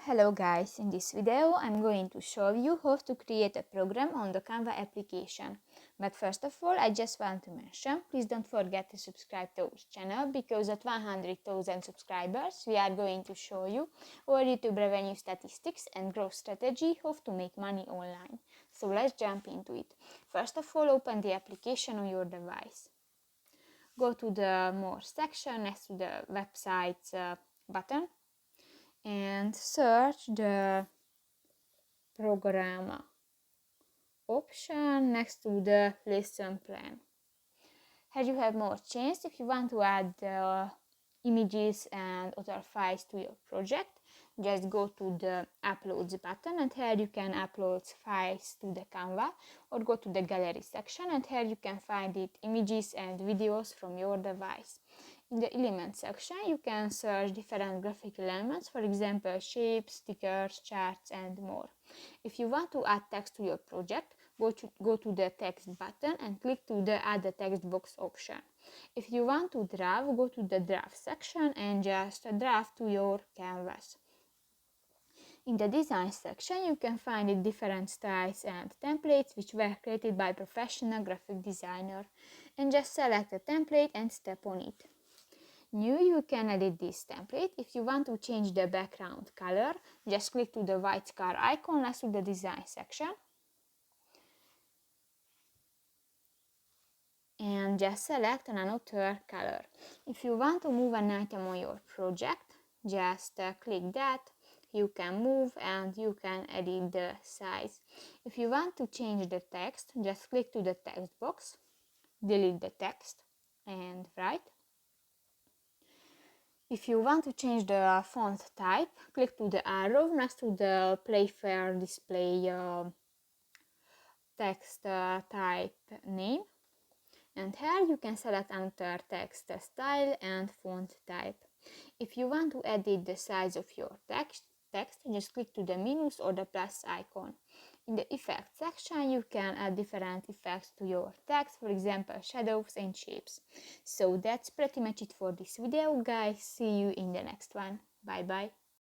Hello guys, in this video I'm going to show you how to create a program on the Canva application. But first of all, I just want to mention, please don't forget to subscribe to our channel because at 100,000 subscribers we are going to show you our YouTube revenue statistics and growth strategy, how to make money online. So let's jump into it. First of all, open the application on your device. Go to the More section next to the websites button and search the program option next to the lesson plan. Here you have more changes if you want to add images and other files to your project. Just go to the uploads button and here you can upload files to the Canva, or go to the gallery section and here you can find it images and videos from your device. In the elements section, you can search different graphical elements, for example, shapes, stickers, charts, and more. If you want to add text to your project, go to the text button and click to the Add a text box option. If you want to draft, go to the draft section and just draft to your canvas. In the design section, you can find different styles and templates which were created by professional graphic designer, and just select a template and step on it. New, you can edit this template. If you want to change the background color, just click to the white car icon next to the design section and just select another color. If you want to move an item on your project, just click that. You can move and you can edit the size. If you want to change the text, just click to the text box, delete the text and write. If you want to change the font type, click to the arrow next to the Play Fair display text type name. And here you can select another text style and font type. If you want to edit the size of your text, just click to the minus or the plus icon. In the effects section, you can add different effects to your text, for example, shadows and shapes. So that's pretty much it for this video, guys. See you in the next one. Bye bye.